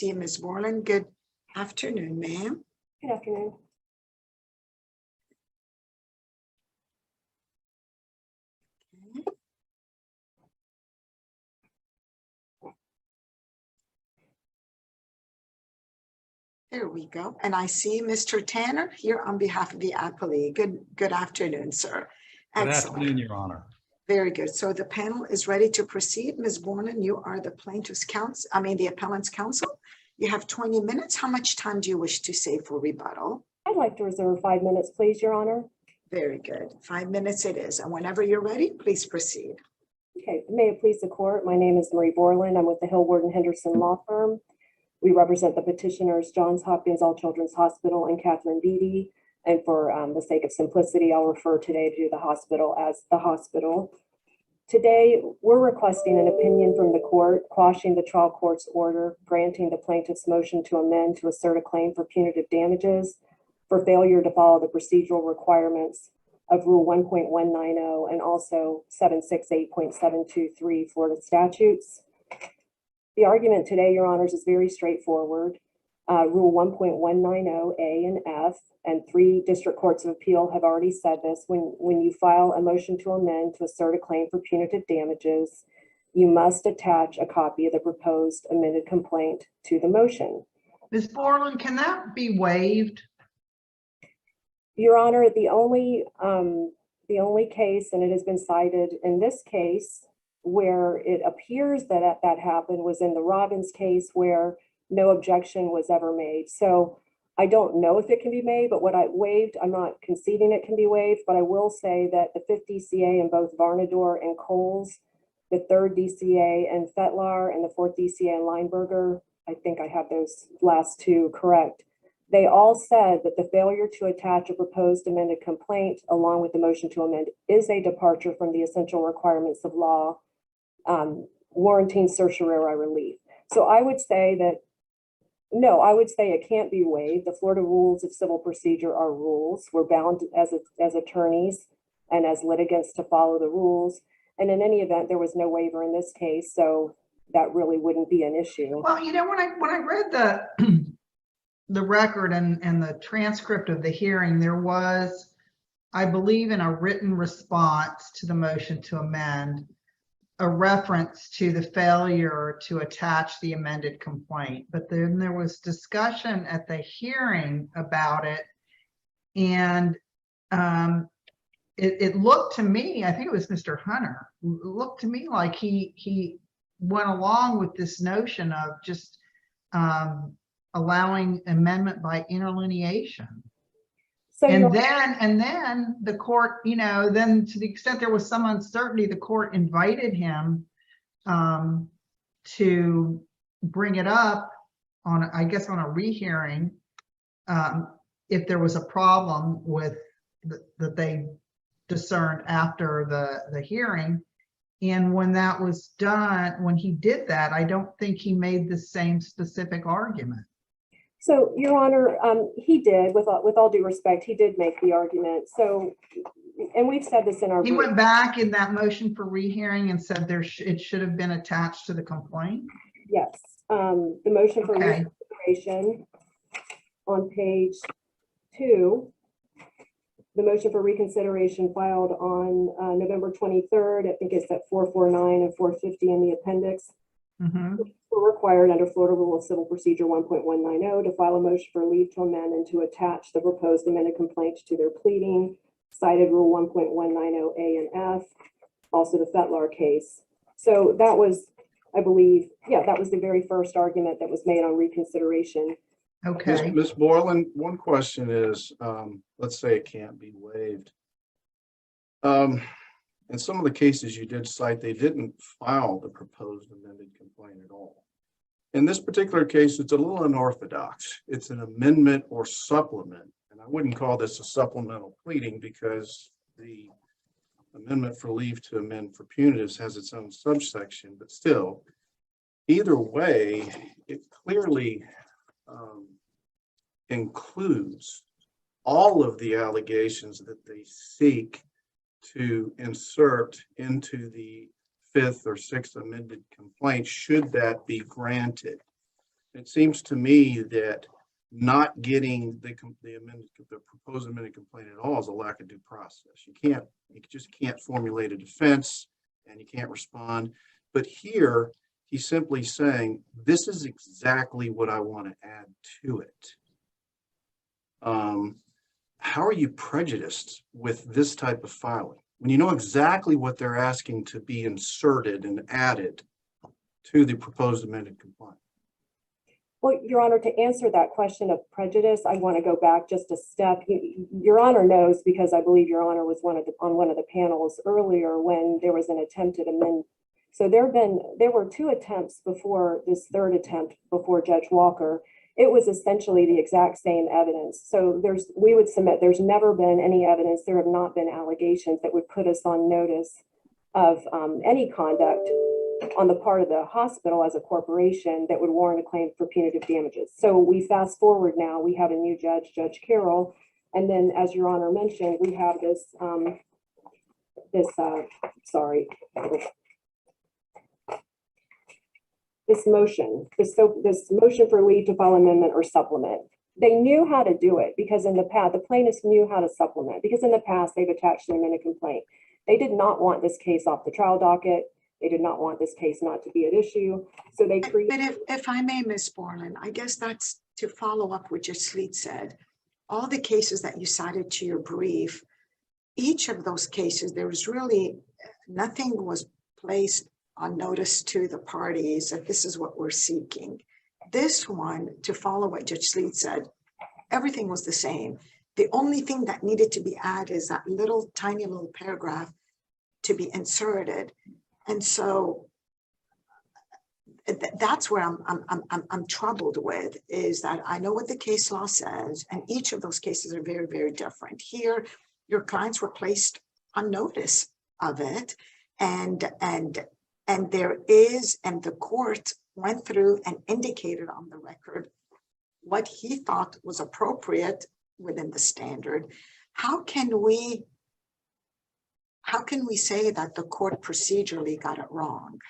Dear Ms. Borland, good afternoon, ma'am. Good afternoon. There we go. And I see Mr. Tanner here on behalf of the appellee. Good afternoon, sir. Good Excellent. afternoon, Your Honor. Very good. So the panel is ready to proceed. Ms. Borland, you are the plaintiff's counsel, the appellant's counsel. You have 20 minutes. How much time do you wish to save for rebuttal? I'd like to reserve 5 minutes, please, Your Honor. Very good. 5 minutes it is. And whenever you're ready, please proceed. Okay, may it please the court, my name is Marie Borland. I'm with the Hill Ward Henderson Law Firm. We represent the petitioners Johns Hopkins All Children's Hospital and Catherine Beatty. And for the sake of simplicity, I'll refer today to the hospital as the hospital. Today, we're requesting an opinion from the court, quashing the trial court's order, granting the plaintiff's motion to amend to assert a claim for punitive damages for failure to follow the procedural requirements of Rule 1.190 and also 768.723 Florida statutes. The argument today, Your Honors, is very straightforward. Rule 1.190A and F, and 3 district courts of appeal have already said this. When you file a motion to amend to assert a claim for punitive damages, you must attach a copy of the proposed amended complaint to the motion. Ms. Borland, can that be waived? Your Honor, the only case, and it has been cited in this case, where it appears that that happened was in the Robbins case where no objection was ever made. So I don't know if it can be made, but what I waived, I'm not conceding it can be waived, but I will say that the 5th DCA in both Varnador and Coles, the 3rd DCA in Fetlar, and the 4th DCA in Lineberger, I think I have those last 2 correct. They all said that the failure to attach a proposed amended complaint along with the motion to amend is a departure from the essential requirements of law, warranting certiorari relief. So I would say that, no, I would say it can't be waived. The Florida rules of civil procedure are rules. We're bound as attorneys and as litigants to follow the rules. And in any event, there was no waiver in this case, so that really wouldn't be an issue. Well, you know, when I read the record and the transcript of the hearing, there was, I believe, in a written response to the motion to amend, a reference to the failure to attach the amended complaint. But then there was discussion at the hearing about it. And it looked to me, I think it was Mr. Hunter, looked to me like he went along with this notion of just allowing amendment by interlineation. So And then the court, you know, then to the extent there was some uncertainty, the court invited him to bring it up on, I guess, on a rehearing if there was a problem with that they discerned after the hearing. And when that was done, when he did that, I don't think he made the same specific argument. So, Your Honor, he did, with all due respect, he did make the argument. So, and we've said this in our He went back in that motion for rehearing and said it should have been attached to the complaint. Yes, the motion for Okay. reconsideration on page 2, the motion for reconsideration filed on November 23rd, I think it's at 449 and 450 in the appendix. Were required under Florida Rule of Civil Procedure 1.190 to file a motion for leave to amend and to attach the proposed amended complaint to their pleading, cited Rule 1.190A and F, also the Fetlar case. So that was, I believe, yeah, that was the very first argument that was made on reconsideration. Okay. Ms. Borland, one question is, let's say it can't be waived. In some of the cases you did cite, they didn't file the proposed amended complaint at all. In this particular case, it's a little unorthodox. It's an amendment or supplement. And I wouldn't call this a supplemental pleading because the amendment for leave to amend for punitives has its own subsection, but still, either way, it clearly includes all of the allegations that they seek to insert into the 5th or 6th amended complaint, should that be granted. It seems to me that not getting the proposed amended complaint at all is a lack of due process. You just can't formulate a defense and you can't respond. But here, he's simply saying, this is exactly what I want to add to it. How are you prejudiced with this type of filing when you know exactly what they're asking to be inserted and added to the proposed amended complaint? Well, Your Honor, to answer that question of prejudice, I want to go back just a step. Your Honor knows, because I believe Your Honor was on one of the panels earlier when there was an attempted amendment. So there were two attempts before this third attempt before Judge Walker. It was essentially the exact same evidence. So we would submit there's never been any evidence. There have not been allegations that would put us on notice of any conduct on the part of the hospital as a corporation that would warrant a claim for punitive damages. So we fast forward now, we have a new judge, Judge Carroll, and then as Your Honor mentioned, we have this motion for leave to file amendment or supplement. They knew how to do it because in the past, the plaintiffs knew how to supplement because in the past they've attached an amended complaint. They did not want this case off the trial docket. They did not want this case not to be at issue. So they created. But if I may, Ms. Borland, I guess that's to follow up what Judge Sleet said. All the cases that you cited to your brief, each of those cases, there was really nothing was placed on notice to the parties that this is what we're seeking. This one, to follow what Judge Sleet said, everything was the same. The only thing that needed to be added is that tiny little paragraph to be inserted. And so that's where I'm troubled with, is that I know what the case law says, and each of those cases are very, very different. Here, your clients were placed on notice of it, and the court went through and indicated on the record what he thought was appropriate within the standard. How can we say that the court procedurally got it wrong?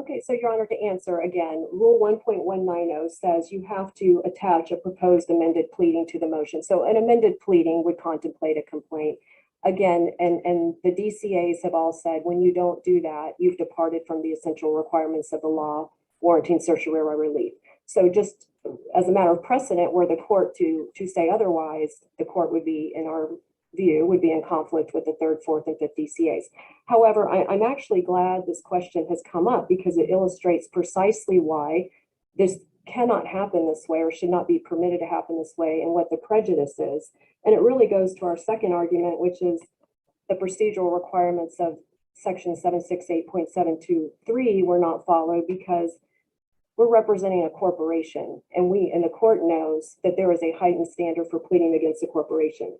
Okay, so Your Honor, to answer again, Rule 1.190 says you have to attach a proposed amended pleading to the motion. So an amended pleading would contemplate a complaint. Again, and the DCAs have all said, when you don't do that, you've departed from the essential requirements of the law warranting certiorari relief. So just as a matter of precedent, were the court to say otherwise, the court would be, in our view, would be in conflict with the 3rd, 4th, and 5th DCAs. However, I'm actually glad this question has come up because it illustrates precisely why this cannot happen this way or should not be permitted to happen this way and what the prejudice is. And it really goes to our second argument, which is the procedural requirements of Section 768.723 were not followed because we're representing a corporation, and the court knows that there is a heightened standard for pleading against a corporation.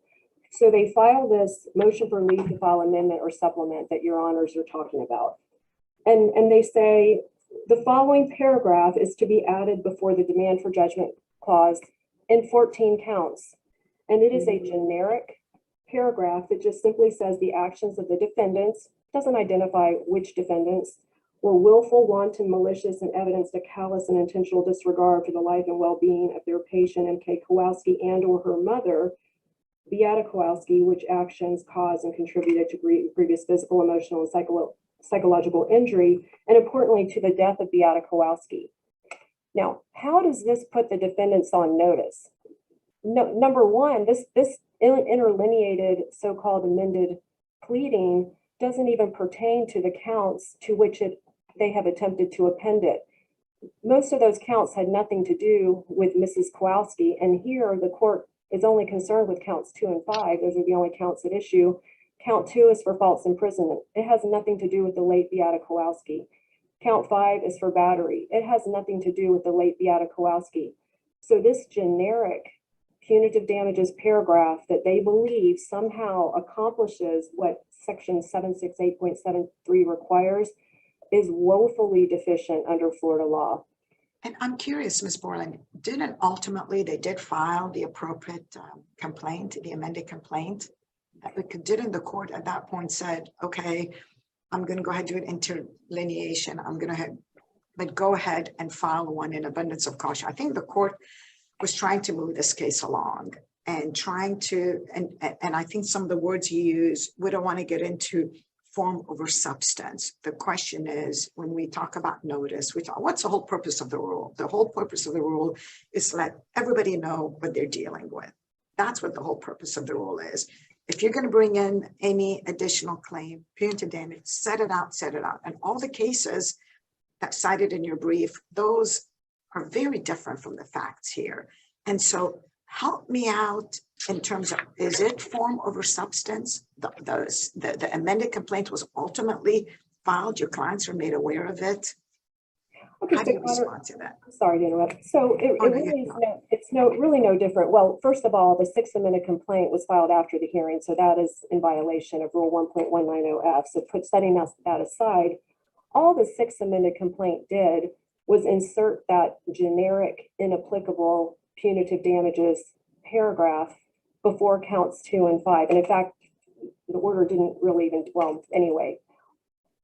So they file this motion for leave to file amendment or supplement that Your Honors are talking about. And they say the following paragraph is to be added before the demand for judgment clause in 14 counts. And it is a generic paragraph that just simply says the actions of the defendants, doesn't identify which defendants, were willful, wanton, malicious, and evidenced a callous and intentional disregard for the life and well-being of their patient, M.K. Kowalski, and or her mother, Beata Kowalski, which actions caused and contributed to previous physical, emotional, and psychological injury, and importantly, to the death of Beata Kowalski. Now, how does this put the defendants on notice? No, number one, this interlineated so-called amended pleading doesn't even pertain to the counts to which they have attempted to append it. Most of those counts had nothing to do with Mrs. Kowalski, and here the court is only concerned with counts 2 and 5. Those are the only counts at issue. Count 2 is for false imprisonment. It has nothing to do with the late Beata Kowalski. Count 5 is for battery. It has nothing to do with the late Beata Kowalski. So this generic punitive damages paragraph that they believe somehow accomplishes what Section 768.73 requires is woefully deficient under Florida law. And I'm curious, Ms. Borland, didn't ultimately they did file the appropriate complaint, the amended complaint? Didn't the court at that point said, okay, I'm going to go ahead and do an interlineation. I'm going to but go ahead and file one in abundance of caution. I think the court was trying to move this case along and trying to, and I think some of the words you use, we don't want to get into form over substance. The question is, when we talk about notice, what's the whole purpose of the rule? The whole purpose of the rule is to let everybody know what they're dealing with. That's what the whole purpose of the rule is. If you're going to bring in any additional claim, punitive damage, set it out, set it out. And all the cases that cited in your brief, those are very different from the facts here. And so help me out in terms of, is it form over substance? The amended complaint was ultimately filed. Your clients were made aware of it. Okay, How do so you Connor, respond to that? sorry to interrupt. So it Oh, no, really you're is fine. it's really no different. Well, first of all, the Sixth Amendment complaint was filed after the hearing, so that is in violation of Rule 1.190F. So setting that aside, all the Sixth Amendment complaint did was insert that generic, inapplicable punitive damages paragraph before counts 2 and 5. And in fact, the order didn't really even, well, anyway,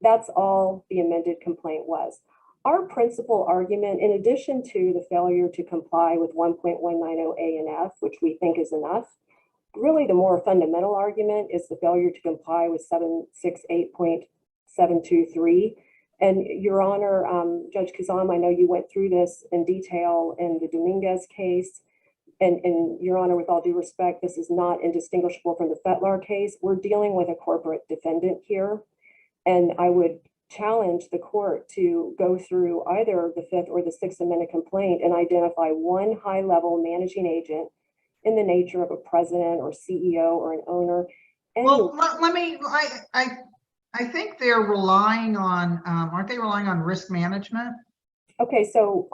that's all the amended complaint was. Our principal argument, in addition to the failure to comply with 1.190A and F, which we think is enough, really the more fundamental argument is the failure to comply with 768.723. And Your Honor, Judge Kazam, I know you went through this in detail in the Dominguez case. And Your Honor, with all due respect, this is not indistinguishable from the Fetlar case. We're dealing with a corporate defendant here. And I would challenge the court to go through either the Fifth or the Sixth Amendment complaint and identify one high-level managing agent in the nature of a president or CEO or an owner. Well, let me, I think they're relying on, aren't they relying on risk management? Okay, so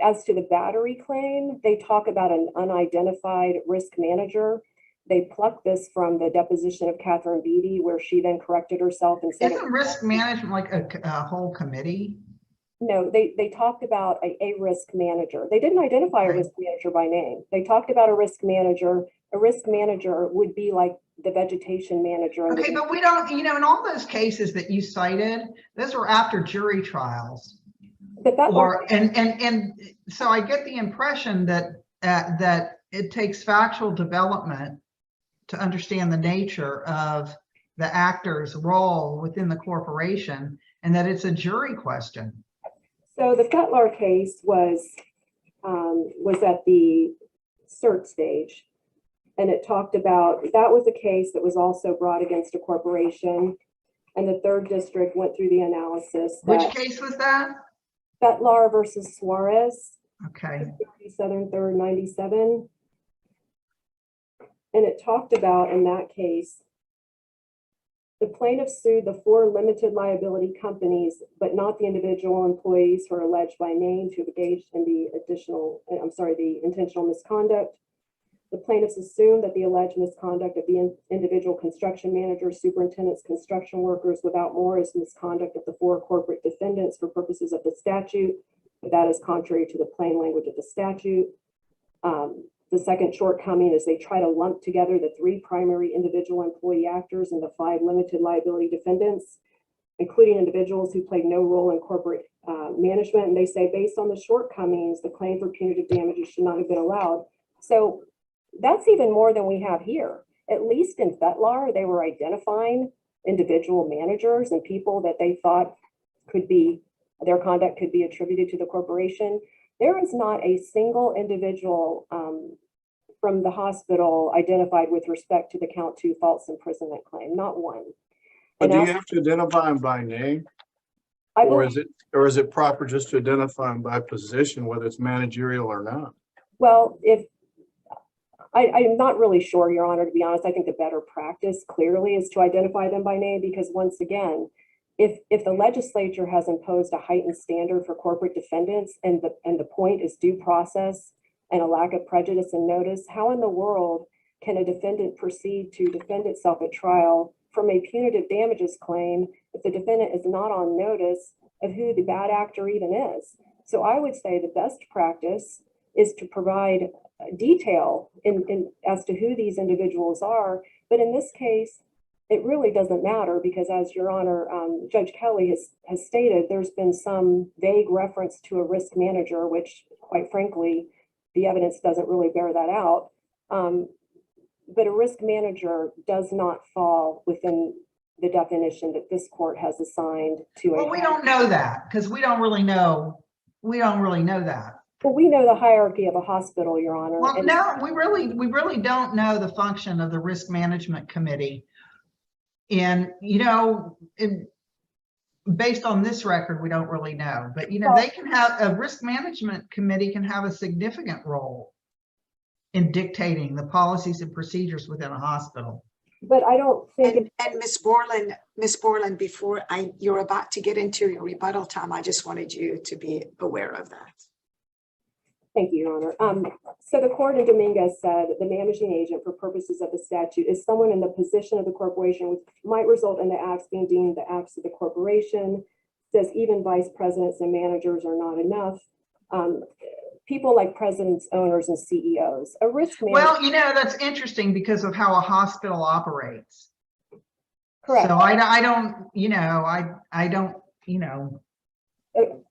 as to the battery claim, they talk about an unidentified risk manager. They plucked this from the deposition of Catherine Beatty, where she then corrected herself and said— Isn't risk management like a whole committee? No, they talked about a risk manager. They didn't identify a Right. risk manager by name. They talked about a risk manager. A risk manager would be like the vegetation manager. Okay, but we don't, in all those cases that you cited, those were after jury trials. And so I get the impression that that it takes factual development to understand the nature of the actor's role within the corporation, and that it's a jury question. So the Fetlar case was at the cert stage, and it talked about, that was a case that was also brought against a corporation, and the third district went through the analysis. Which case was that? Fetlar versus Suarez. Okay. Southern 3rd 97. And it talked about, in that case, the plaintiff sued the 4 limited liability companies, but not the individual employees who are alleged by name to have engaged in the intentional misconduct. The plaintiffs assumed that the alleged misconduct of the individual construction managers, superintendents, construction workers, without more, is misconduct of the 4 corporate defendants for purposes of the statute, but that is contrary to the plain language of the statute. The second shortcoming is they try to lump together the 3 primary individual employee actors and the 5 limited liability defendants, including individuals who played no role in corporate management. And they say, based on the shortcomings, the claim for punitive damages should not have been allowed. So that's even more than we have here. At least in Fetlar, they were identifying individual managers and people that they thought their conduct could be attributed to the corporation. There is not a single individual from the hospital identified with respect to the count 2 false imprisonment claim, not one. But do you have to identify them by name? Or is it proper just to identify them by position, whether it's managerial or not? Well, I'm not really sure, Your Honor, to be honest. I think the better practice clearly is to identify them by name, because once again, if the legislature has imposed a heightened standard for corporate defendants and the point is due process and a lack of prejudice and notice, how in the world can a defendant proceed to defend itself at trial from a punitive damages claim if the defendant is not on notice of who the bad actor even is? So I would say the best practice is to provide detail as to who these individuals are. But in this case, it really doesn't matter because as Your Honor, Judge Kelly has stated, there's been some vague reference to a risk manager, which quite frankly, the evidence doesn't really bear that out. But a risk manager does not fall within the definition that this court has assigned to a. Well, we don't know that because we don't really know that. Well, we know the hierarchy of a hospital, Your Honor. Well, and- no, we really don't know the function of the risk management committee. And, based on this record, we don't really know, but they can have a risk management committee can have a significant role in dictating the policies and procedures within a hospital. But I don't think. And Ms. Borland, before you're about to get into your rebuttal time, I just wanted you to be aware of that. Thank you, Your Honor. So the court in Dominguez said the managing agent for purposes of the statute is someone in the position of the corporation which might result in the acts being deemed the acts of the corporation. Says even vice presidents and managers are not enough. People like presidents, owners, and CEOs. A risk manager. Well, that's interesting because of how a hospital operates. Correct. So I don't,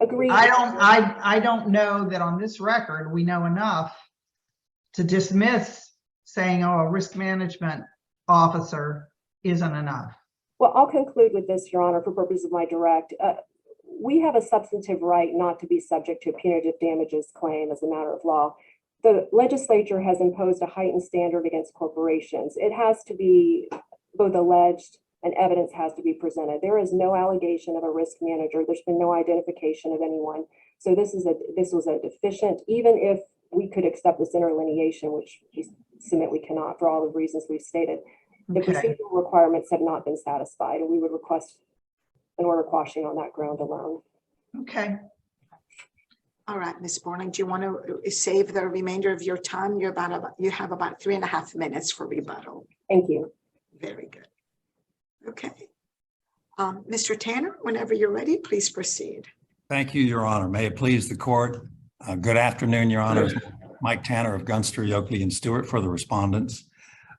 Agreed. I don't know that on this record, we know enough to dismiss saying, oh, a risk management officer isn't enough. Well, I'll conclude with this, Your Honor, for purposes of my direct. We have a substantive right not to be subject to a punitive damages claim as a matter of law. The legislature has imposed a heightened standard against corporations. It has to be both alleged and evidence has to be presented. There is no allegation of a risk manager. There's been no identification of anyone. So this was a deficient, even if we could accept this interlineation, which we submit we cannot for all the reasons we've stated. The Okay. procedural requirements have not been satisfied, and we would request an order quashing on that ground alone. Okay. All right, Ms. Borland, do you want to save the remainder of your time? You have about 3.5 minutes for rebuttal. Thank you. Very good. Okay. Mr. Tanner, whenever you're ready, please proceed. Thank you, Your Honor. May it please the court. Good afternoon, Your Honor. Mike Tanner of Gunster, Yoakley, and Stewart for the respondents.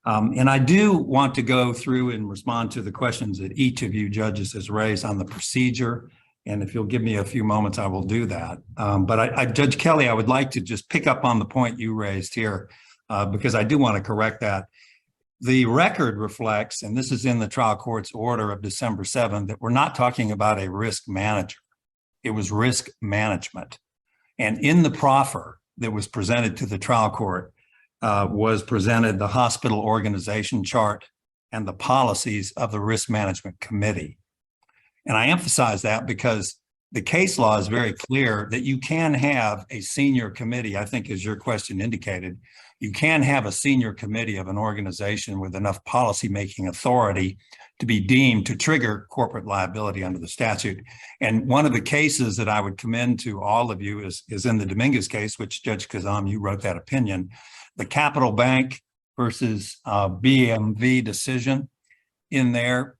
And I do want to go through and respond to the questions that each of you judges has raised on the procedure. And if you'll give me a few moments, I will do that. But Judge Kelly, I would like to just pick up on the point you raised here because I do want to correct that. The record reflects, and this is in the trial court's order of December 7th, that we're not talking about a risk manager. It was risk management. And in the proffer that was presented to the trial court was presented the hospital organization chart and the policies of the risk management committee. And I emphasize that because the case law is very clear that you can have a senior committee, I think as your question indicated, you can have a senior committee of an organization with enough policymaking authority to be deemed to trigger corporate liability under the statute. And one of the cases that I would commend to all of you is in the Dominguez case, which Judge Kazam, you wrote that opinion, the Capital Bank versus BMV decision in there.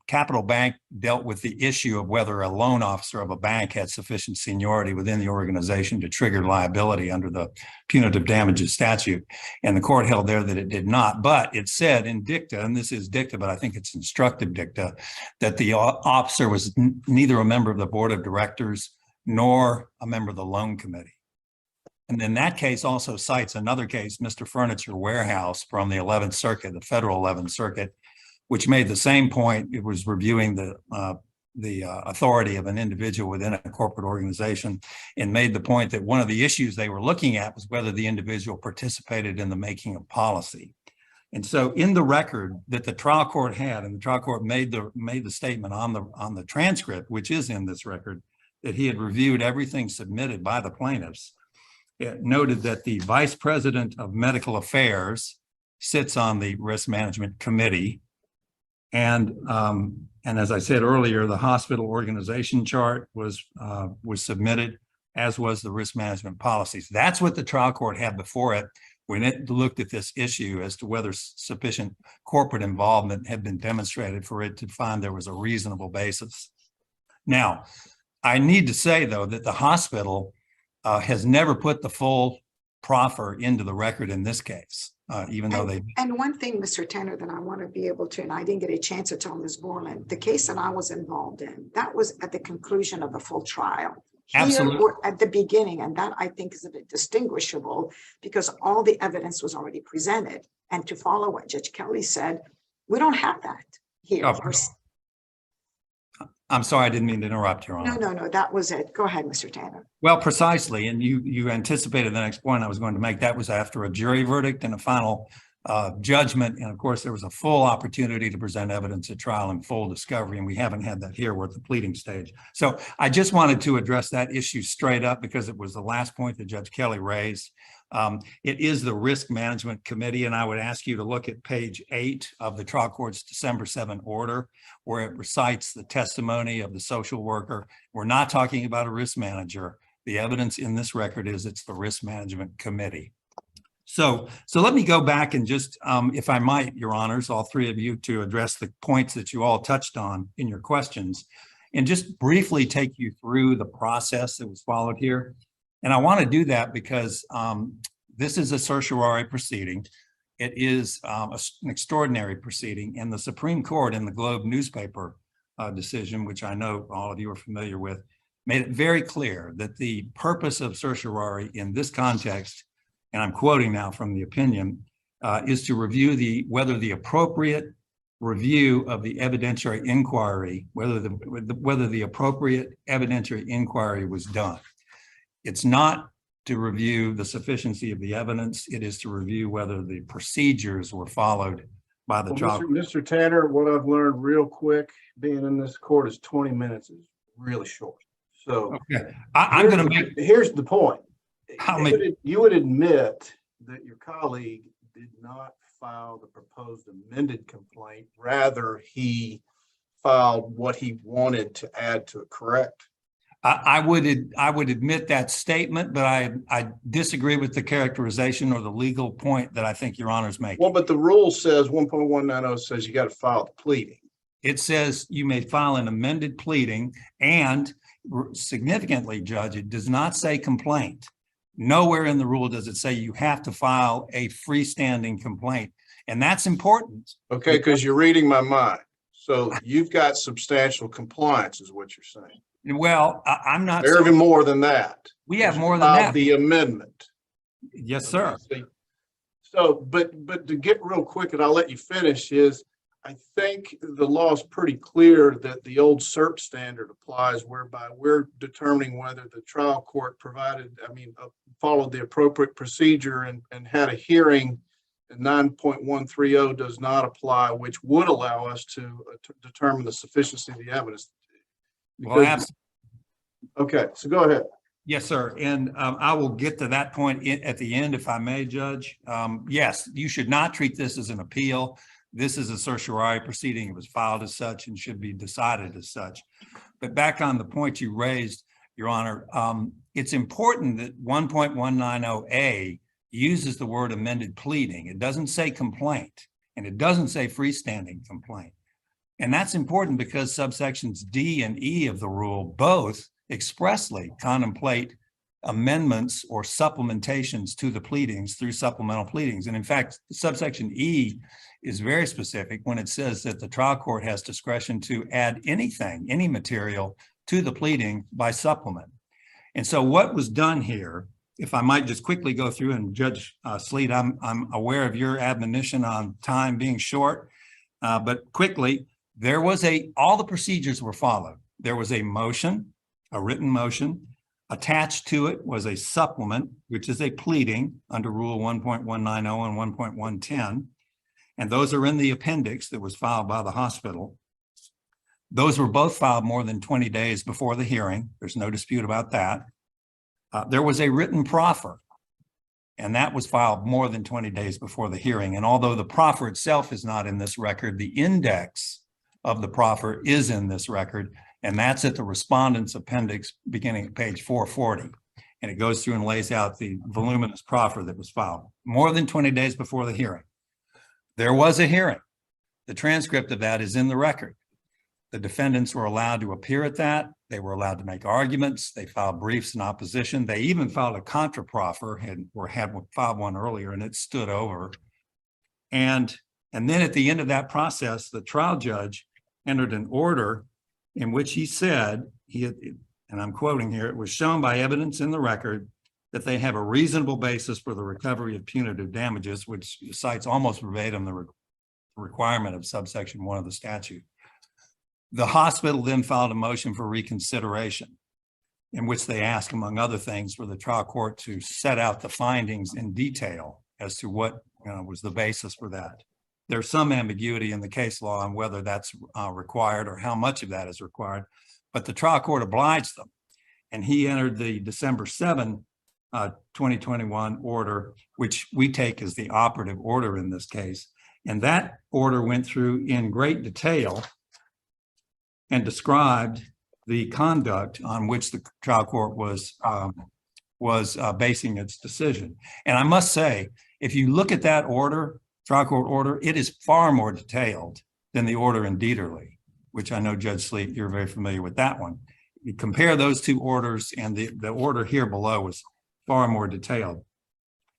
Capital Bank dealt with the issue of whether a loan officer of a bank had sufficient seniority within the organization to trigger liability under the punitive damages statute. And the court held there that it did not, but it said in dicta, and this is dicta, but I think it's instructive dicta, that the officer was neither a member of the board of directors nor a member of the loan committee. And then that case also cites another case, Mr. Furniture Warehouse from the 11th Circuit, the federal 11th Circuit, which made the same point. It was reviewing the authority of an individual within a corporate organization and made the point that one of the issues they were looking at was whether the individual participated in the making of policy. And so in the record that the trial court had, and the trial court made the statement on the transcript, which is in this record, that he had reviewed everything submitted by the plaintiffs. It noted that the vice president of medical affairs sits on the risk management committee. And as I said earlier, the hospital organization chart was submitted, as was the risk management policies. That's what the trial court had before it when it looked at this issue as to whether sufficient corporate involvement had been demonstrated for it to find there was a reasonable basis. Now, I need to say, though, that the hospital has never put the full proffer into the record in this case, even though they. And one thing, Mr. Tanner, that I want to be able to, and I didn't get a chance to tell Ms. Borland, the case that I was involved in, that was at the conclusion of the full trial. Here, Absolutely. we're at the beginning, and that I think is a bit distinguishable because all the evidence was already presented. And to follow what Judge Kelly said, we don't have that here. Oh, I'm sorry, I didn't mean to interrupt, Your Honor. No, that was it. Go ahead, Mr. Tanner. Well, precisely, and you anticipated the next point I was going to make. That was after a jury verdict and a final judgment. And of course, there was a full opportunity to present evidence at trial and full discovery, and we haven't had that here. We're at the pleading stage. So I just wanted to address that issue straight up because it was the last point that Judge Kelly raised. It is the Risk Management Committee, and I would ask you to look at page 8 of the trial court's December 7 order, where it recites the testimony of the social worker. We're not talking about a risk manager. The evidence in this record is it's the Risk Management Committee. So let me go back and just, if I might, Your Honors, all three of you, to address the points that you all touched on in your questions, and just briefly take you through the process that was followed here. And I want to do that because this is a certiorari proceeding. It is an extraordinary proceeding, and the Supreme Court in the Globe newspaper decision, which I know all of you are familiar with, made it very clear that the purpose of certiorari in this context, and I'm quoting now from the opinion, is to review whether the appropriate review of the evidentiary inquiry, whether the appropriate evidentiary inquiry was done. It's not to review the sufficiency of the evidence. It is to review whether the procedures were followed by the trial. Mr. Tanner, what I've learned real quick being in this court is 20 minutes is really short. So Okay, I'm going to make. Here's the point. I'll make- You would admit that your colleague did not file the proposed amended complaint. Rather, he filed what he wanted to add to it, correct? I would admit that statement, but I disagree with the characterization or the legal point that I think Your Honor's making. Well, but the rule says 1.190 says you got to file the pleading. It says you may file an amended pleading, and significantly, Judge, it does not say complaint. Nowhere in the rule does it say you have to file a freestanding complaint, and that's important. Okay, because you're reading my mind. So you've got substantial compliance is what you're saying. Well, I'm not. They're even more than that. We have more than Filed that. the amendment. Yes, sir. So, but to get real quick, and I'll let you finish, is I think the law is pretty clear that the old CERT standard applies, whereby we're determining whether the trial court followed the appropriate procedure and had a hearing. And 9.130 does not apply, which would allow us to determine the sufficiency of the evidence. Well, Okay, so go ahead. yes, sir. And I will get to that point at the end, if I may, Judge. Yes, you should not treat this as an appeal. This is a certiorari proceeding. It was filed as such and should be decided as such. But back on the point you raised, Your Honor, it's important that 1.190A uses the word amended pleading. It doesn't say complaint, and it doesn't say freestanding complaint. And that's important because subsections D and E of the rule both expressly contemplate amendments or supplementations to the pleadings through supplemental pleadings. And in fact, subsection E is very specific when it says that the trial court has discretion to add anything, any material to the pleading by supplement. And so what was done here, if I might just quickly go through, and Judge Sleet, I'm aware of your admonition on time being short, but quickly, there was all the procedures were followed. There was a motion, a written motion. Attached to it was a supplement, which is a pleading under Rule 1.190 and 1.110. And those are in the appendix that was filed by the hospital. Those were both filed more than 20 days before the hearing. There's no dispute about that. There was a written proffer, and that was filed more than 20 days before the hearing. And although the proffer itself is not in this record, the index of the proffer is in this record, and that's at the respondent's appendix beginning at page 440. And it goes through and lays out the voluminous proffer that was filed more than 20 days before the hearing. There was a hearing. The transcript of that is in the record. The defendants were allowed to appear at that. They were allowed to make arguments. They filed briefs in opposition. They even filed a contra-proffer had filed one earlier, and it stood over. And then at the end of that process, the trial judge entered an order in which he said, and I'm quoting here, it was shown by evidence in the record that they have a reasonable basis for the recovery of punitive damages, which cites almost verbatim the requirement of subsection 1 of the statute. The hospital then filed a motion for reconsideration in which they asked, among other things, for the trial court to set out the findings in detail as to what was the basis for that. There's some ambiguity in the case law on whether that's required or how much of that is required, but the trial court obliged them. And he entered the December 7, 2021 order, which we take as the operative order in this case. And that order went through in great detail and described the conduct on which the trial court was basing its decision. And I must say, if you look at that order, trial court order, it is far more detailed than the order in Dieterle, which I know, Judge Sleet, you're very familiar with that one. You compare those two orders, and the order here below was far more detailed.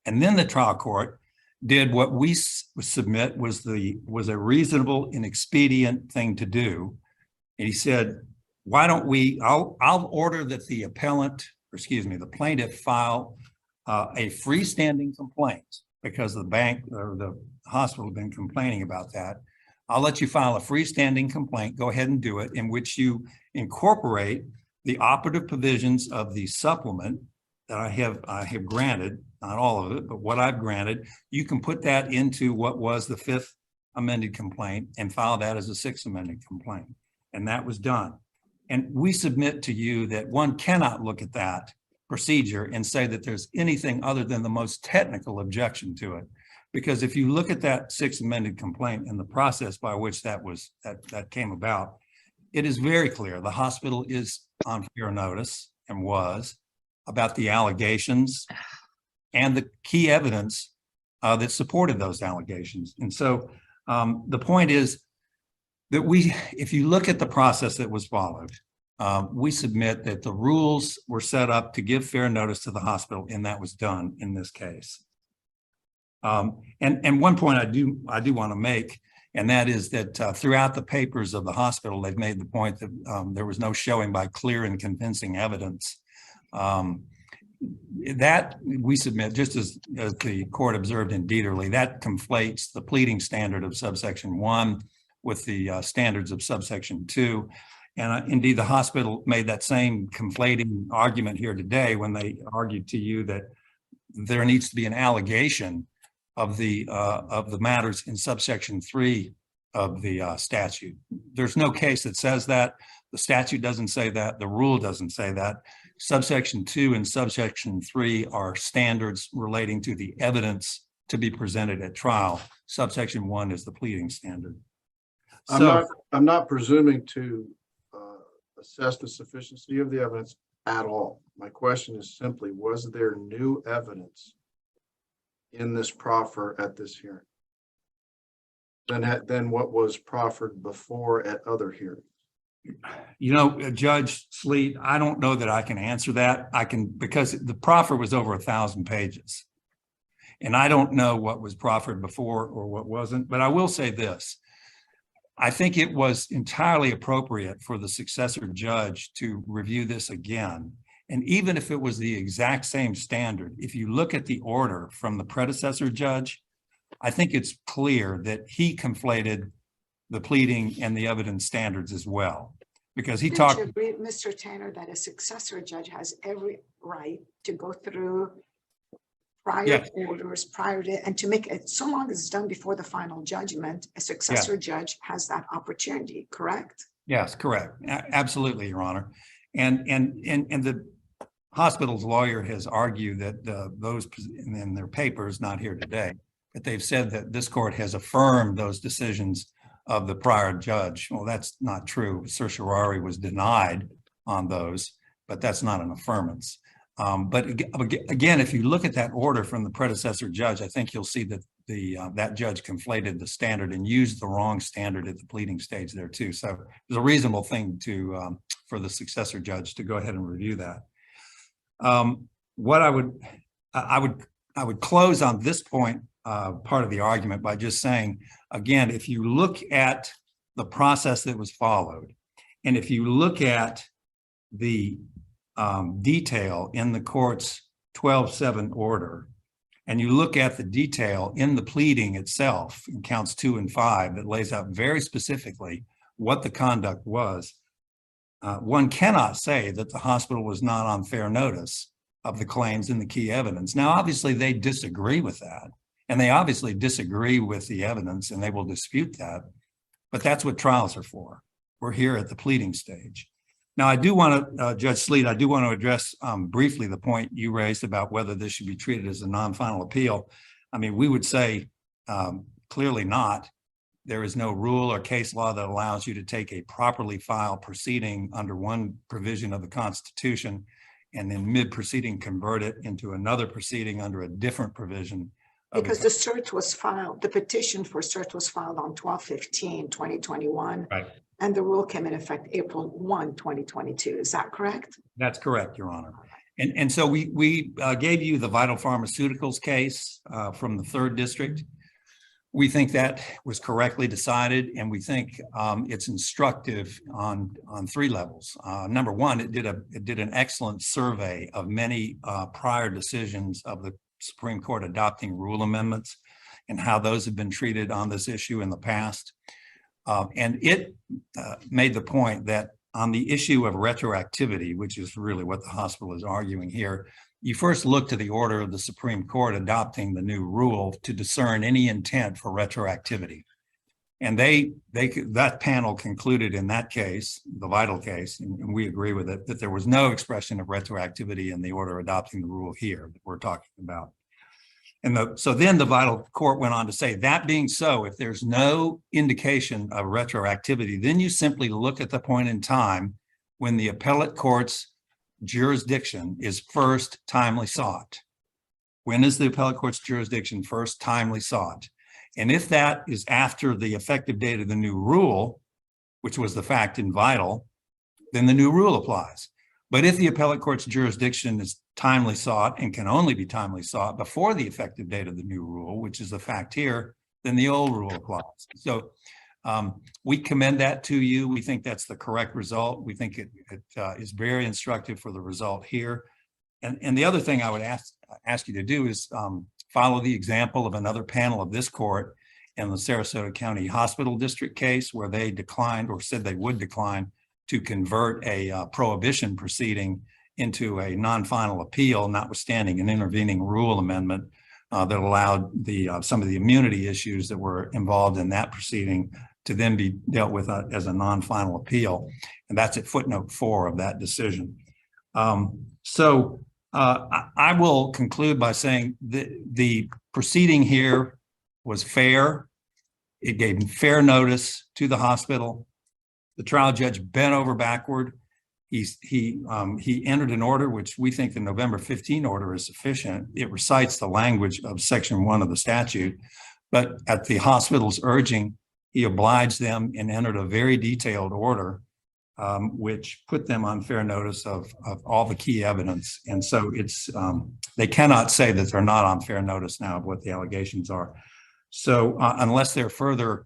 And then the trial court did what we submit was a reasonable and expedient thing to do. And he said, why don't we, I'll order that the plaintiff file a freestanding complaint, because the bank or the hospital have been complaining about that. I'll let you file a freestanding complaint, go ahead and do it, in which you incorporate the operative provisions of the supplement that I have granted, not all of it, but what I've granted. You can put that into what was the 5th amended complaint and file that as a 6th amended complaint. And that was done. And we submit to you that one cannot look at that procedure and say that there's anything other than the most technical objection to it. Because if you look at that 6th amended complaint and the process by which that came about, it is very clear the hospital is on fair notice and was about the allegations and the key evidence that supported those allegations. And so the point is that if you look at the process that was followed, we submit that the rules were set up to give fair notice to the hospital, and that was done in this case. And one point I do want to make, and that is that throughout the papers of the hospital, they've made the point that there was no showing by clear and convincing evidence. That we submit, just as the court observed in Dieterle, that conflates the pleading standard of subsection 1 with the standards of subsection 2. And indeed, the hospital made that same conflating argument here today when they argued to you that there needs to be an allegation of the matters in subsection 3 of the statute. There's no case that says that. The statute doesn't say that. The rule doesn't say that. Subsection 2 and subsection 3 are standards relating to the evidence to be presented at trial. Subsection 1 is the pleading standard. I'm not presuming to assess the sufficiency of the evidence at all. My question is simply, was there new evidence in this proffer at this hearing than what was proffered before at other hearings? You know, Judge Sleet, I don't know that I can answer that. Because the proffer was over 1,000 pages. And I don't know what was proffered before or what wasn't, but I will say this. I think it was entirely appropriate for the successor judge to review this again. And even if it was the exact same standard, if you look at the order from the predecessor judge, I think it's clear that he conflated the pleading and the evidence standards as well. Because he talked— Don't you agree, Mr. Tanner, that a successor judge has every right to go through prior orders, and to make it, so long as it's done before the final judgment, a successor judge has that opportunity, correct? Yes, correct. Absolutely, Your Honor. And the hospital's lawyer has argued that those in their papers, not here today, but they've said that this court has affirmed those decisions of the prior judge. Well, that's not true. Certiorari was denied on those, but that's not an affirmance. But again, if you look at that order from the predecessor judge, I think you'll see that that judge conflated the standard and used the wrong standard at the pleading stage there too. So it's a reasonable thing to for the successor judge to go ahead and review that. What I would close on this point, part of the argument, by just saying, again, if you look at the process that was followed, and if you look at the detail in the court's 12-7 order, and you look at the detail in the pleading itself, in counts 2 and 5, that lays out very specifically what the conduct was, one cannot say that the hospital was not on fair notice of the claims and the key evidence. Now, obviously, they disagree with that, and they obviously disagree with the evidence, and they will dispute that, but that's what trials are for. We're here at the pleading stage. Now, I do want to, Judge Sleet, I do want to address briefly the point you raised about whether this should be treated as a non-final appeal. I mean, we would say clearly not. There is no rule or case law that allows you to take a properly filed proceeding under one provision of the Constitution and then mid-proceeding convert it into another proceeding under a different provision. Because the cert was filed, the petition for cert was filed on 12/15/2021. Right. And the rule came in effect April 1, 2022. Is that correct? That's correct, Your Honor. And so we gave you the Vital Pharmaceuticals case from the 3rd District. We think that was correctly decided, and we think it's instructive on 3 levels. Number one, it did an excellent survey of many prior decisions of the Supreme Court adopting rule amendments and how those have been treated on this issue in the past. And it made the point that on the issue of retroactivity, which is really what the hospital is arguing here, you first look to the order of the Supreme Court adopting the new rule to discern any intent for retroactivity. And that panel concluded in that case, the Vital case, and we agree with it, that there was no expression of retroactivity in the order adopting the rule here that we're talking about. And so then the Vital Court went on to say, that being so, if there's no indication of retroactivity, then you simply look at the point in time when the appellate court's jurisdiction is first timely sought. When is the appellate court's jurisdiction first timely sought? And if that is after the effective date of the new rule, which was the fact in Vital, then the new rule applies. But if the appellate court's jurisdiction is timely sought and can only be timely sought before the effective date of the new rule, which is the fact here, then the old rule applies. So we commend that to you. We think that's the correct result. We think it is very instructive for the result here. And the other thing I would ask you to do is follow the example of another panel of this court in the Sarasota County Hospital District case, where they declined or said they would decline to convert a prohibition proceeding into a non-final appeal, notwithstanding an intervening rule amendment that allowed some of the immunity issues that were involved in that proceeding to then be dealt with as a non-final appeal. And that's at footnote 4 of that decision. So I will conclude by saying the proceeding here was fair. It gave fair notice to the hospital. The trial judge bent over backward. He entered an order, which we think the November 15 order is sufficient. It recites the language of section 1 of the statute, but at the hospital's urging, he obliged them and entered a very detailed order, which put them on fair notice of all the key evidence. And so it's they cannot say that they're not on fair notice now of what the allegations are. So unless there are further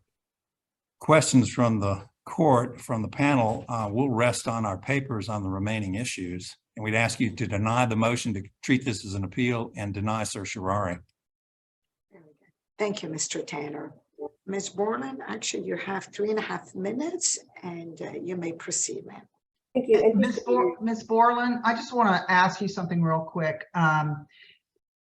questions from the court, from the panel, we'll rest on our papers on the remaining issues. And we'd ask you to deny the motion to treat this as an appeal and deny certiorari. Thank you, Mr. Tanner. Ms. Borland, actually, you have 3.5 minutes and you may proceed, ma'am. Thank you. And Ms. Borland, I just want to ask you something real quick.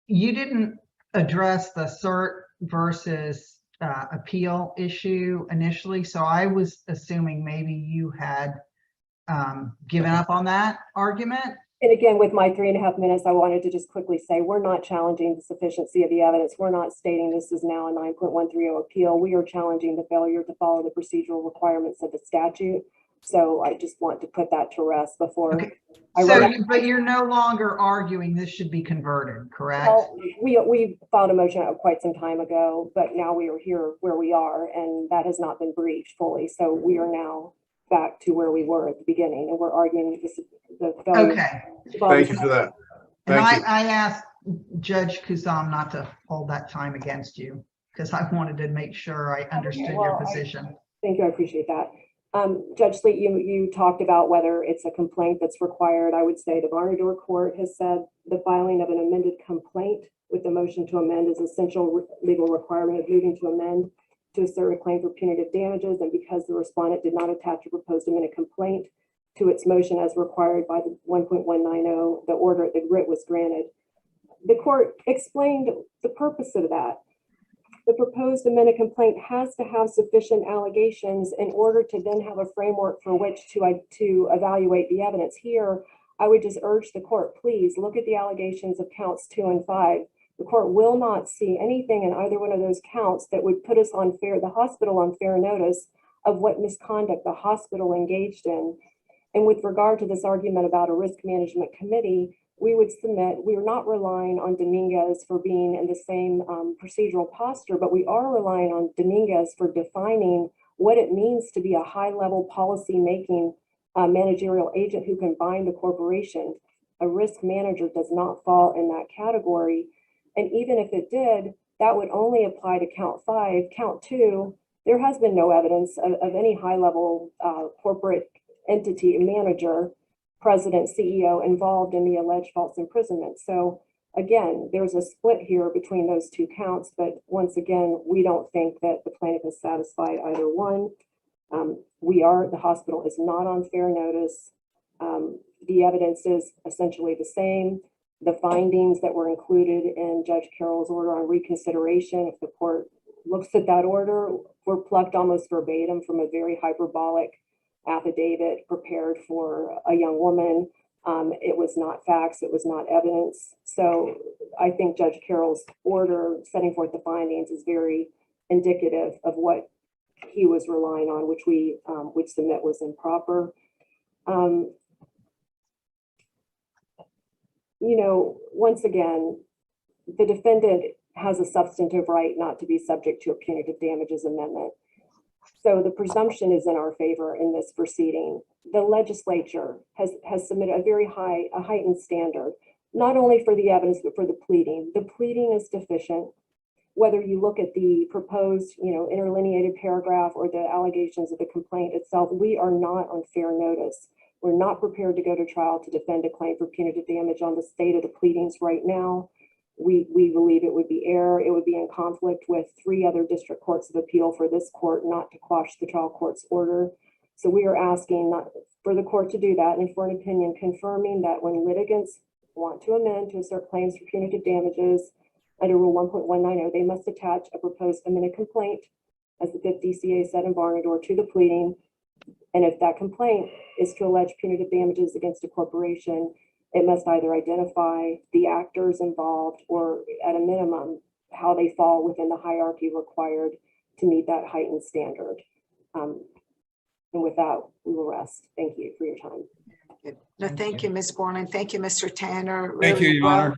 You didn't address the cert versus appeal issue initially, so I was assuming maybe you had given up on that argument. And again, with my 3.5 minutes, I wanted to just quickly say, we're not challenging the sufficiency of the evidence. We're not stating this is now a 9.130 appeal. We are challenging the failure to follow the procedural requirements of the statute. So I just want to put that to rest before. Okay. I So, write- but you're no longer arguing this should be converted, correct? Well, we filed a motion quite some time ago, but now we are here where we are, and that has not been briefed fully. So we are now back to where we were at the beginning, and we're arguing the failure. Okay. Thank you for that. And Thank you. I asked Judge Kuzam not to hold that time against you because I wanted to make sure I understood your Well, position. Thank you, I appreciate that. Judge Sleet, you talked about whether it's a complaint that's required. I would say the Barnador Court has said the filing of an amended complaint with the motion to amend is essential legal requirement of moving to amend to assert a claim for punitive damages, and because the respondent did not attach a proposed amended complaint to its motion as required by the 1.190, the order, the writ was granted. The court explained the purpose of that. The proposed amended complaint has to have sufficient allegations in order to then have a framework for which to evaluate the evidence. Here, I would just urge the court, please look at the allegations of counts 2 and 5. The court will not see anything in either one of those counts that would put us on the hospital on fair notice of what misconduct the hospital engaged in. And with regard to this argument about a risk management committee, we would submit, we are not relying on Dominguez for being in the same procedural posture, but we are relying on Dominguez for defining what it means to be a high-level policy-making managerial agent who can bind a corporation. A risk manager does not fall in that category. And even if it did, that would only apply to count 5. Count 2, there has been no evidence of any high-level corporate entity manager, president, CEO involved in the alleged false imprisonment. So again, there's a split here between those two counts, but once again, we don't think that the plaintiff has satisfied either one. The hospital is not on fair notice. The evidence is essentially the same. The findings that were included in Judge Carroll's order on reconsideration, if the court looks at that order, were plucked almost verbatim from a very hyperbolic affidavit prepared for a young woman. It was not facts, it was not evidence. So I think Judge Carroll's order setting forth the findings is very indicative of what he was relying on, which we would submit was improper. You know, once again, the defendant has a substantive right not to be subject to a punitive damages amendment. So the presumption is in our favor in this proceeding. The legislature has submitted a heightened standard, not only for the evidence, but for the pleading. The pleading is deficient. Whether you look at the proposed, interlineated paragraph or the allegations of the complaint itself, we are not on fair notice. We're not prepared to go to trial to defend a claim for punitive damage on the state of the pleadings right now. We believe it would be error. It would be in conflict with 3 other district courts of appeal for this court not to quash the trial court's order. So we are asking for the court to do that and for an opinion confirming that when litigants want to amend to assert claims for punitive damages under Rule 1.190, they must attach a proposed amended complaint, as the 5th DCA said in Barnador, to the pleading. And if that complaint is to allege punitive damages against a corporation, it must either identify the actors involved or, at a minimum, how they fall within the hierarchy required to meet that heightened standard. And with that, we will rest. Thank you for your time. No, thank you, Ms. Borland. Thank you, Mr. Tanner. Thank you, Really Your Honor.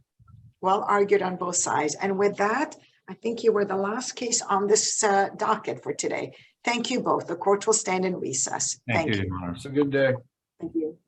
Well argued on both sides. And with that, I think you were the last case on this docket for today. Thank you both. The court will stand in recess. Thank you, Your Honor. It's a good day. Thank you.